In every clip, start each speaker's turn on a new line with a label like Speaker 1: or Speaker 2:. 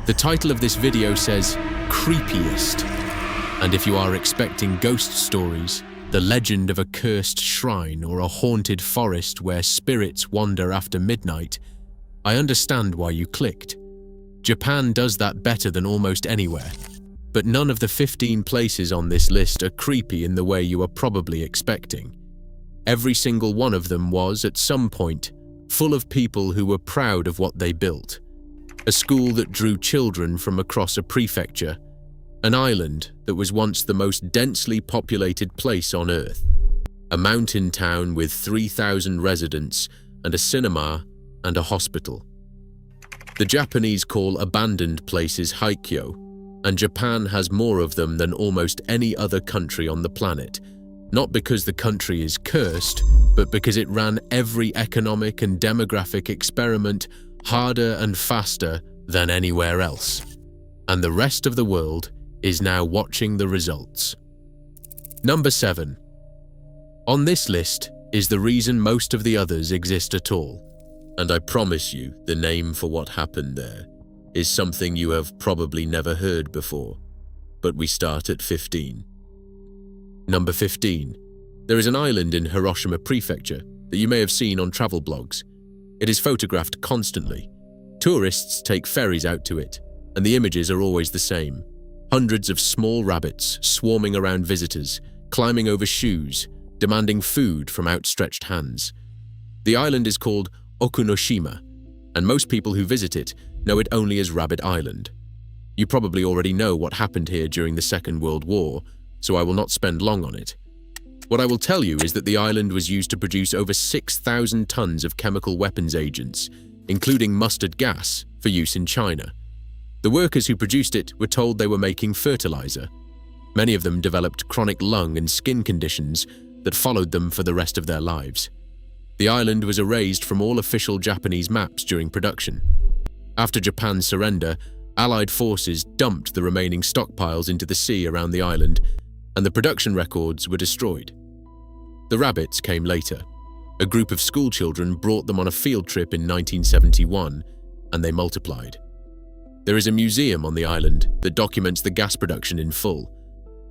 Speaker 1: The title of this video says Creepiest, and if you are expecting ghost stories, the legend of a cursed shrine or a haunted forest where spirits wander after midnight, I understand why you clicked. Japan does that better than almost anywhere, but none of the 15 places on this list are creepy in the way you are probably expecting. Every single one of them was, at some point, full of people who were proud of what they built. A school that drew children from across a prefecture, an island that was once the most densely populated place on Earth, a mountain town with 3,000 residents and a cinema and a hospital. The Japanese call abandoned places Haikyo, and Japan has more of them than almost any other country on the planet, not because the country is cursed, but because it ran every economic and demographic experiment harder and faster than anywhere else. And the rest of the world is now watching the results. Number 7. On this list is the reason most of the others exist at all, and I promise you the name for what happened there is something you have probably never heard before, but we start at 15. Number 15. There is an island in Hiroshima Prefecture that you may have seen on travel blogs. It is photographed constantly. Tourists take ferries out to it, and the images are always the same. Hundreds of small rabbits swarming around visitors, climbing over shoes, demanding food from outstretched hands. The island is called Okunoshima, and most people who visit it know it only as Rabbit Island. You probably already know what happened here during the Second World War, so I will not spend long on it. What I will tell you is that the island was used to produce over 6,000 tons of chemical weapons agents, including mustard gas, for use in China. The workers who produced it were told they were making fertilizer. Many of them developed chronic lung and skin conditions that followed them for the rest of their lives. The island was erased from all official Japanese maps during production. After Japan's surrender, Allied forces dumped the remaining stockpiles into the sea around the island, and the production records were destroyed. The rabbits came later. A group of schoolchildren brought them on a field trip in 1971, and they multiplied. There is a museum on the island that documents the gas production in full.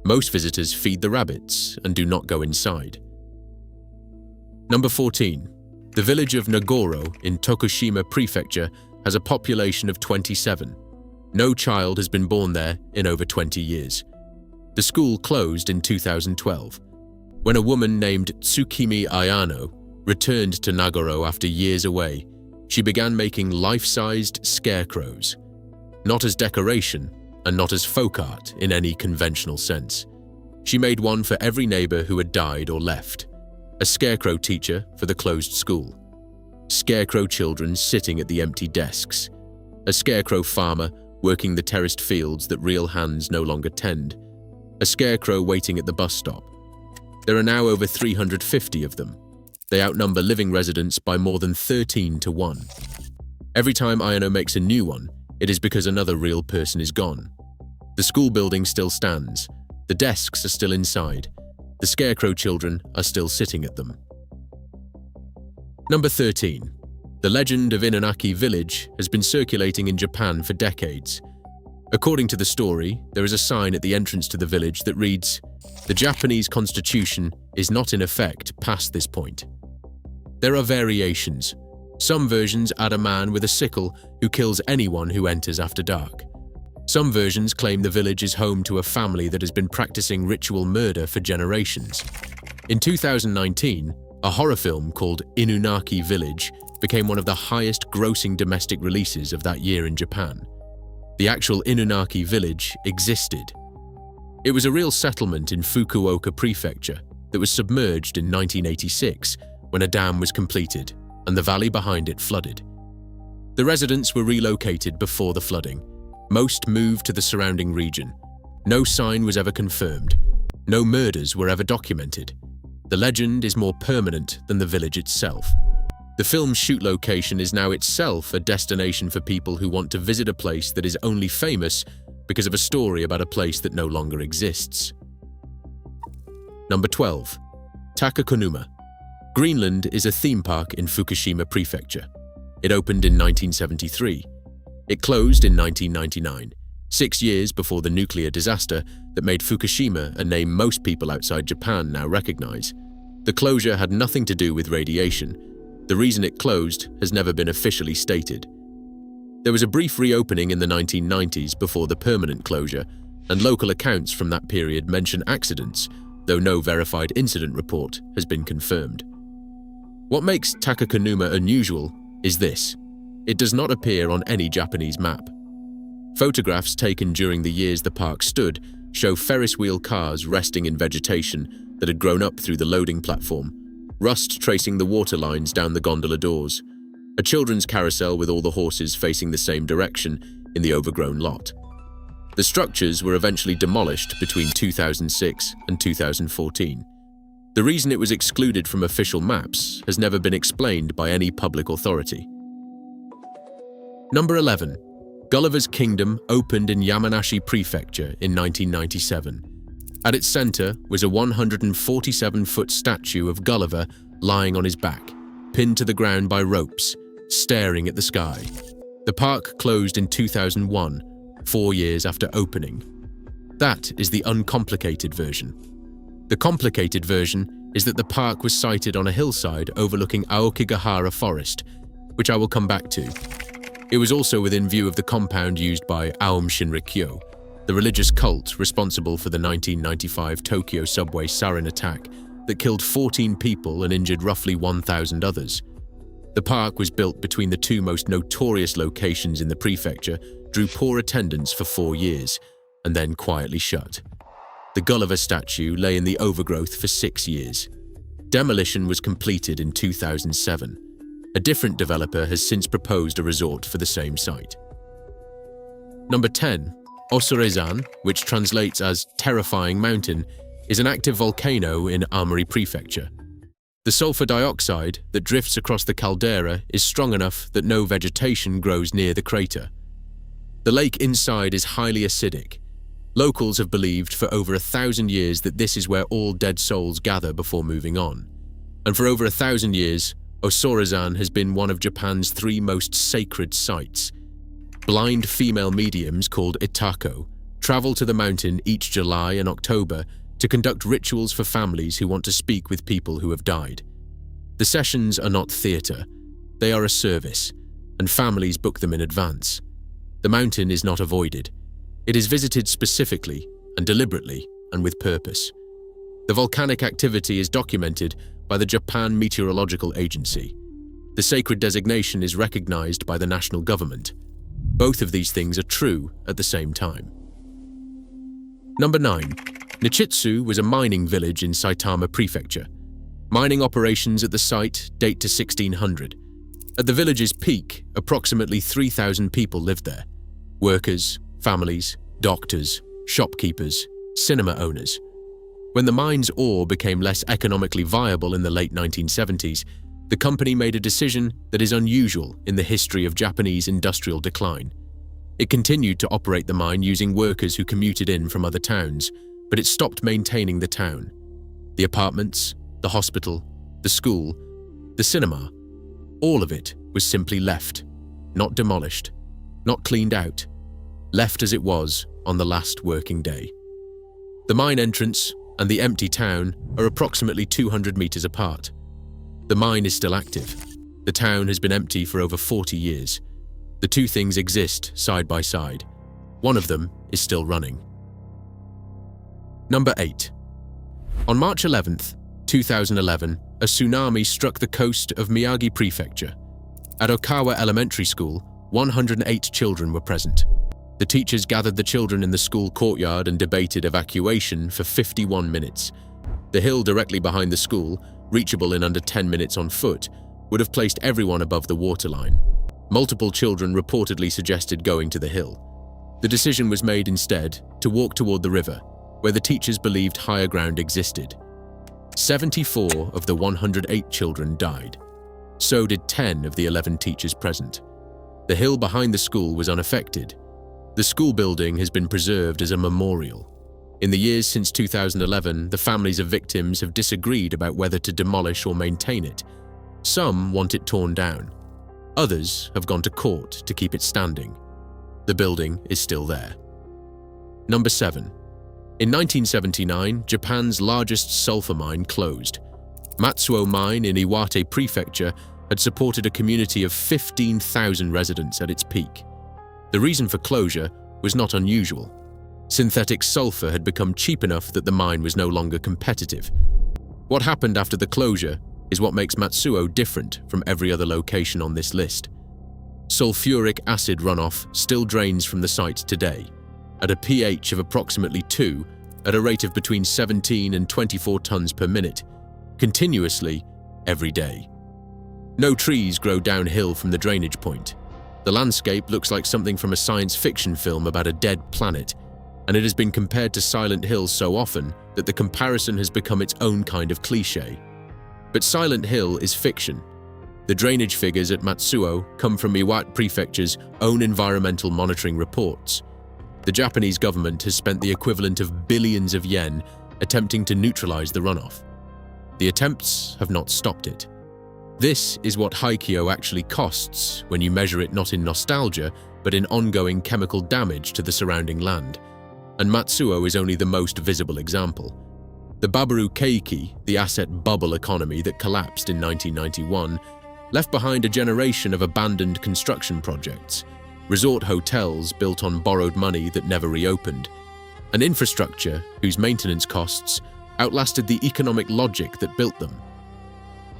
Speaker 1: Most visitors feed the rabbits and do not go inside. Number 14. The village of Nagoro in Tokushima Prefecture has a population of 27. No child has been born there in over 20 years. The school closed in 2012. When a woman named Tsukimi Ayano returned to Nagoro after years away, she began making life-sized scarecrows. Not as decoration, and not as folk art in any conventional sense. She made one for every neighbor who had died or left. A scarecrow teacher for the closed school. Scarecrow children sitting at the empty desks. A scarecrow farmer working the terraced fields that real hands no longer tend. A scarecrow waiting at the bus stop. There are now over 350 of them. They outnumber living residents by more than 13 to 1. Every time Ayano makes a new one, it is because another real person is gone. The school building still stands. The desks are still inside. The scarecrow children are still sitting at them. Number 13. The legend of Inanaki Village has been circulating in Japan for decades. According to the story, there is a sign at the entrance to the village that reads, "The Japanese constitution is not in effect past this point." There are variations. Some versions add a man with a sickle who kills anyone who enters after dark. Some versions claim the village is home to a family that has been practicing ritual murder for generations. In 2019, a horror film called Inunaki Village became one of the highest grossing domestic releases of that year in Japan. The actual Inunaki Village existed. It was a real settlement in Fukuoka Prefecture that was submerged in 1986 when a dam was completed and the valley behind it flooded. The residents were relocated before the flooding. Most moved to the surrounding region. No sign was ever confirmed. No murders were ever documented. The legend is more permanent than the village itself. The film's shoot location is now itself a destination for people who want to visit a place that is only famous because of a story about a place that no longer exists. Number 12. Takakonuma. Greenland is a theme park in Fukushima Prefecture. It opened in 1973. It closed in 1999, 6 years before the nuclear disaster that made Fukushima a name most people outside Japan now recognize. The closure had nothing to do with radiation. The reason it closed has never been officially stated. There was a brief reopening in the 1990s before the permanent closure, and local accounts from that period mention accidents, though no verified incident report has been confirmed. What makes Takakanuma unusual is this: it does not appear on any Japanese map. Photographs taken during the years the park stood show Ferris wheel cars resting in vegetation that had grown up through the loading platform, rust tracing the water lines down the gondola doors, a children's carousel with all the horses facing the same direction in the overgrown lot. The structures were eventually demolished between 2006 and 2014. The reason it was excluded from official maps has never been explained by any public authority. Number 11. Gulliver's Kingdom opened in Yamanashi Prefecture in 1997. At its center was a 147-foot statue of Gulliver lying on his back, pinned to the ground by ropes, staring at the sky. The park closed in 2001, 4 years after opening. That is the uncomplicated version. The complicated version is that the park was sited on a hillside overlooking Aokigahara Forest, which I will come back to. It was also within view of the compound used by Aum Shinrikyo, the religious cult responsible for the 1995 Tokyo subway sarin attack that killed 14 people and injured roughly 1,000 others. The park was built between the two most notorious locations in the prefecture, drew poor attendance for 4 years, and then quietly shut. The Gulliver statue lay in the overgrowth for 6 years. Demolition was completed in 2007. A different developer has since proposed a resort for the same site. Number 10. Osorezan, which translates as Terrifying Mountain, is an active volcano in Amari Prefecture. The sulfur dioxide that drifts across the caldera is strong enough that no vegetation grows near the crater. The lake inside is highly acidic. Locals have believed for over 1,000 years that this is where all dead souls gather before moving on. And for over 1,000 years, Osorezan has been one of Japan's 3 most sacred sites. Blind female mediums called Itako travel to the mountain each July and October to conduct rituals for families who want to speak with people who have died. The sessions are not theatre, they are a service, and families book them in advance. The mountain is not avoided. It is visited specifically and deliberately and with purpose. The volcanic activity is documented by the Japan Meteorological Agency. The sacred designation is recognized by the national government. Both of these things are true at the same time. Number 9. Nichitsu was a mining village in Saitama Prefecture. Mining operations at the site date to 1600. At the village's peak, approximately 3,000 people lived there. Workers, families, doctors, shopkeepers, cinema owners. When the mine's ore became less economically viable in the late 1970s, the company made a decision that is unusual in the history of Japanese industrial decline. It continued to operate the mine using workers who commuted in from other towns, but it stopped maintaining the town. The apartments, the hospital, the school, the cinema, all of it was simply left, not demolished, not cleaned out, left as it was on the last working day. The mine entrance and the empty town are approximately 200 meters apart. The mine is still active. The town has been empty for over 40 years. The two things exist side by side. One of them is still running. Number 8. On March 11th, 2011, a tsunami struck the coast of Miyagi Prefecture. At Okawa Elementary School, 108 children were present. The teachers gathered the children in the school courtyard and debated evacuation for 51 minutes. The hill directly behind the school, reachable in under 10 minutes on foot, would have placed everyone above the waterline. Multiple children reportedly suggested going to the hill. The decision was made instead to walk toward the river, where the teachers believed higher ground existed. 74 of the 108 children died. So did 10 of the 11 teachers present. The hill behind the school was unaffected. The school building has been preserved as a memorial. In the years since 2011, the families of victims have disagreed about whether to demolish or maintain it. Some want it torn down. Others have gone to court to keep it standing. The building is still there. Number 7. In 1979, Japan's largest sulfur mine closed. Matsuo Mine in Iwate Prefecture had supported a community of 15,000 residents at its peak. The reason for closure was not unusual. Synthetic sulfur had become cheap enough that the mine was no longer competitive. What happened after the closure is what makes Matsuo different from every other location on this list. Sulfuric acid runoff still drains from the site today, at a pH of approximately 2, at a rate of between 17 and 24 tons per minute, continuously, every day. No trees grow downhill from the drainage point. The landscape looks like something from a science fiction film about a dead planet, and it has been compared to Silent Hill so often that the comparison has become its own kind of cliché. But Silent Hill is fiction. The drainage figures at Matsuo come from Iwate Prefecture's own environmental monitoring reports. The Japanese government has spent the equivalent of billions of yen attempting to neutralize the runoff. The attempts have not stopped it. This is what Haikyo actually costs when you measure it not in nostalgia, but in ongoing chemical damage to the surrounding land. And Matsuo is only the most visible example. The Babaru Keiki, the asset bubble economy that collapsed in 1991, left behind a generation of abandoned construction projects, resort hotels built on borrowed money that never reopened, an infrastructure whose maintenance costs outlasted the economic logic that built them.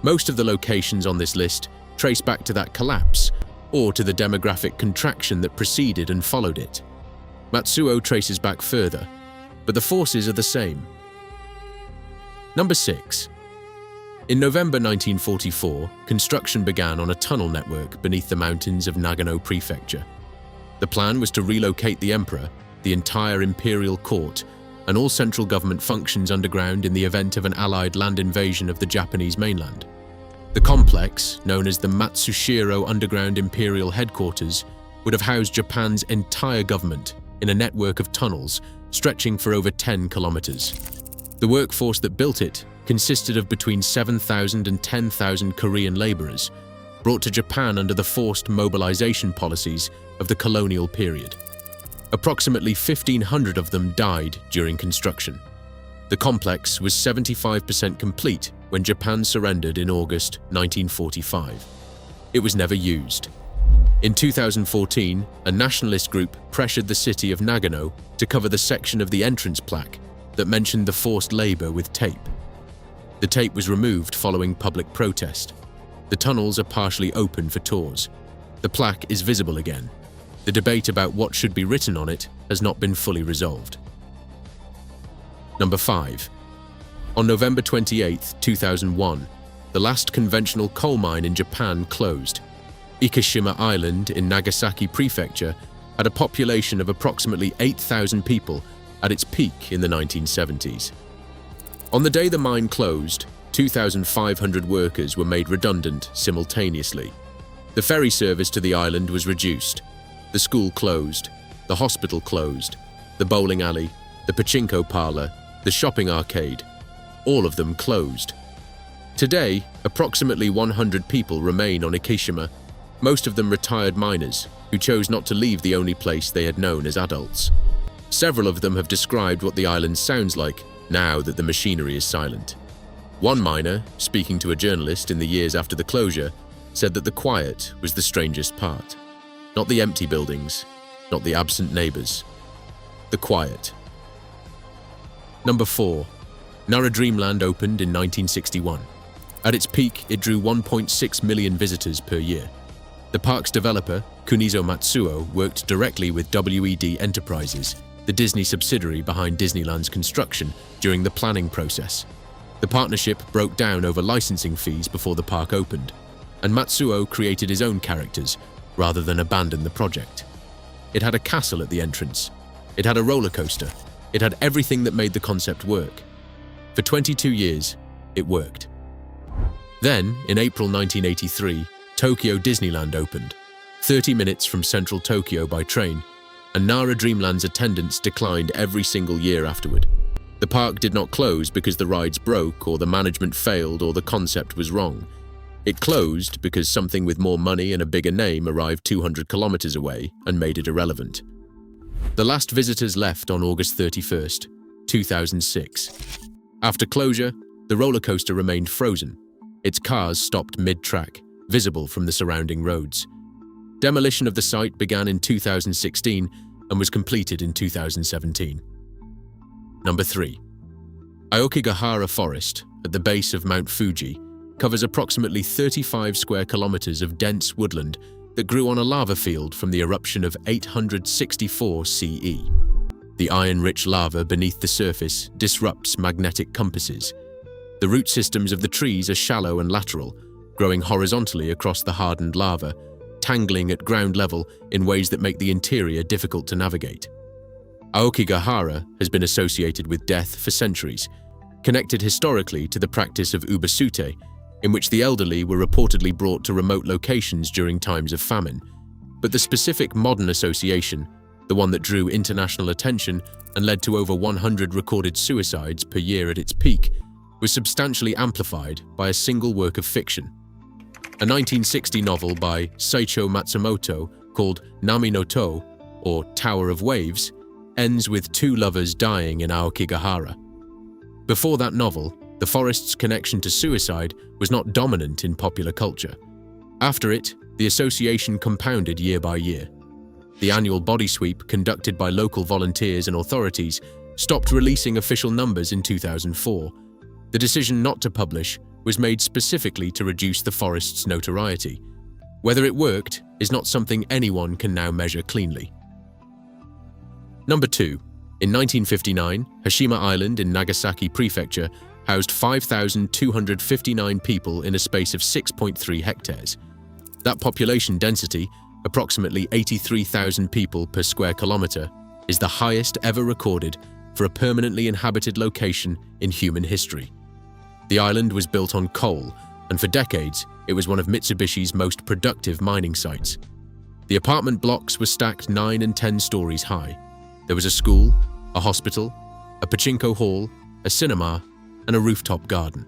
Speaker 1: Most of the locations on this list trace back to that collapse or to the demographic contraction that preceded and followed it. Matsuo traces back further, but the forces are the same. Number 6. In November 1944, construction began on a tunnel network beneath the mountains of Nagano Prefecture. The plan was to relocate the emperor, the entire imperial court, and all central government functions underground in the event of an Allied land invasion of the Japanese mainland. The complex, known as the Matsushiro Underground Imperial Headquarters, would have housed Japan's entire government in a network of tunnels stretching for over 10 kilometers. The workforce that built it consisted of between 7,000 and 10,000 Korean laborers, brought to Japan under the forced mobilization policies of the colonial period. Approximately 1,500 of them died during construction. The complex was 75% complete when Japan surrendered in August 1945. It was never used. In 2014, a nationalist group pressured the city of Nagano to cover the section of the entrance plaque that mentioned the forced labor with tape. The tape was removed following public protest. The tunnels are partially open for tours. The plaque is visible again. The debate about what should be written on it has not been fully resolved. Number 5. On November 28, 2001, the last conventional coal mine in Japan closed. Ikeshima Island in Nagasaki Prefecture had a population of approximately 8,000 people at its peak in the 1970s. On the day the mine closed, 2,500 workers were made redundant simultaneously. The ferry service to the island was reduced. The school closed. The hospital closed. The bowling alley, the pachinko parlor, the shopping arcade, all of them closed. Today, approximately 100 people remain on Ikeshima, most of them retired miners who chose not to leave the only place they had known as adults. Several of them have described what the island sounds like now that the machinery is silent. One miner, speaking to a journalist in the years after the closure, said that the quiet was the strangest part. Not the empty buildings, not the absent neighbors. The quiet. Number 4. Nara Dreamland opened in 1961. At its peak, it drew 1.6 million visitors per year. The park's developer, Kunizo Matsuo, worked directly with WED Enterprises, the Disney subsidiary behind Disneyland's construction, during the planning process. The partnership broke down over licensing fees before the park opened, and Matsuo created his own characters rather than abandon the project. It had a castle at the entrance. It had a roller coaster. It had everything that made the concept work. For 22 years, it worked. Then, in April 1983, Tokyo Disneyland opened, 30 minutes from central Tokyo by train, and Nara Dreamland's attendance declined every single year afterward. The park did not close because the rides broke or the management failed or the concept was wrong. It closed because something with more money and a bigger name arrived 200 kilometers away and made it irrelevant. The last visitors left on August 31st, 2006. After closure, the roller coaster remained frozen. Its cars stopped mid-track, visible from the surrounding roads. Demolition of the site began in 2016 and was completed in 2017. Number 3. Aokigahara Forest, at the base of Mount Fuji, covers approximately 35 square kilometers of dense woodland that grew on a lava field from the eruption of 864 CE. The iron-rich lava beneath the surface disrupts magnetic compasses. The root systems of the trees are shallow and lateral, growing horizontally across the hardened lava, tangling at ground level in ways that make the interior difficult to navigate. Aokigahara has been associated with death for centuries, connected historically to the practice of ubasute, in which the elderly were reportedly brought to remote locations during times of famine. But the specific modern association, the one that drew international attention and led to over 100 recorded suicides per year at its peak, was substantially amplified by a single work of fiction. A 1960 novel by Saicho Matsumoto called Nami no To, or Tower of Waves, ends with 2 lovers dying in Aokigahara. Before that novel, the forest's connection to suicide was not dominant in popular culture. After it, the association compounded year by year. The annual body sweep conducted by local volunteers and authorities stopped releasing official numbers in 2004. The decision not to publish was made specifically to reduce the forest's notoriety. Whether it worked is not something anyone can now measure cleanly. Number 2. In 1959, Hashima Island in Nagasaki Prefecture housed 5,259 people in a space of 6.3 hectares. That population density, approximately 83,000 people per square kilometer, is the highest ever recorded for a permanently inhabited location in human history. The island was built on coal, and for decades, it was one of Mitsubishi's most productive mining sites. The apartment blocks were stacked 9 and 10 stories high. There was a school, a hospital, a pachinko hall, a cinema, and a rooftop garden.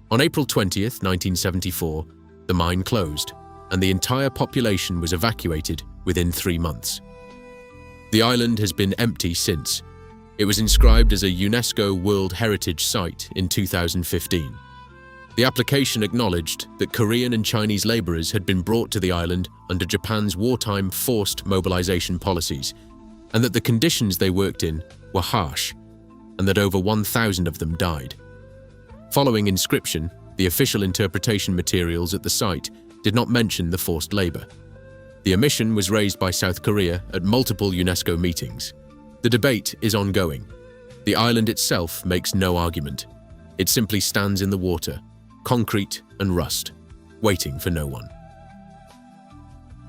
Speaker 1: On April 20th, 1974, the mine closed, and the entire population was evacuated within 3 months. The island has been empty since. It was inscribed as a UNESCO World Heritage Site in 2015. The application acknowledged that Korean and Chinese laborers had been brought to the island under Japan's wartime forced mobilization policies, and that the conditions they worked in were harsh, and that over 1,000 of them died. Following inscription, the official interpretation materials at the site did not mention the forced labor. The omission was raised by South Korea at multiple UNESCO meetings. The debate is ongoing. The island itself makes no argument. It simply stands in the water, concrete and rust, waiting for no one.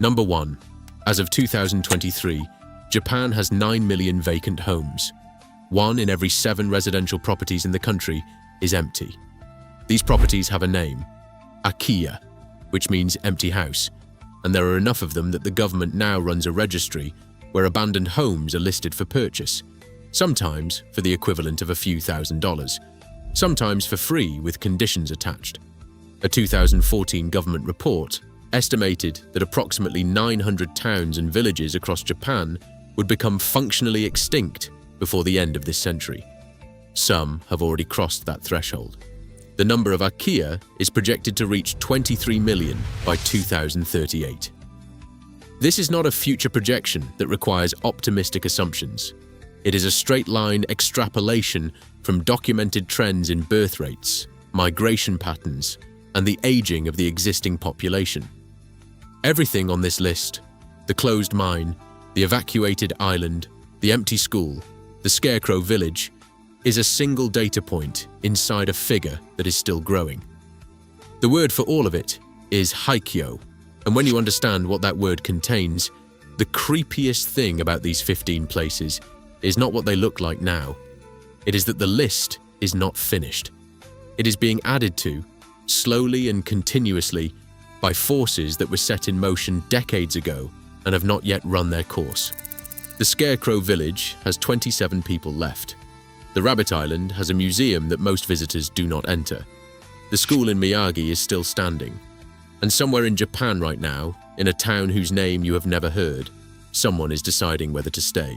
Speaker 1: Number 1. As of 2023, Japan has 9 million vacant homes. 1 in every 7 residential properties in the country is empty. These properties have a name, Akiya, which means empty house, and there are enough of them that the government now runs a registry where abandoned homes are listed for purchase, sometimes for the equivalent of a few $1,000s, sometimes for free with conditions attached. A 2014 government report estimated that approximately 900 towns and villages across Japan would become functionally extinct before the end of this century. Some have already crossed that threshold. The number of Akiya is projected to reach 23 million by 2038. This is not a future projection that requires optimistic assumptions. It is a straight-line extrapolation from documented trends in birth rates, migration patterns, and the aging of the existing population. Everything on this list, the closed mine, the evacuated island, the empty school, the scarecrow village, is a single data point inside a figure that is still growing. The word for all of it is Haikyo, and when you understand what that word contains, the creepiest thing about these 15 places is not what they look like now. It is that the list is not finished. It is being added to, slowly and continuously, by forces that were set in motion decades ago and have not yet run their course. The Scarecrow Village has 27 people left. The Rabbit Island has a museum that most visitors do not enter. The school in Miyagi is still standing. And somewhere in Japan right now, in a town whose name you have never heard, someone is deciding whether to stay.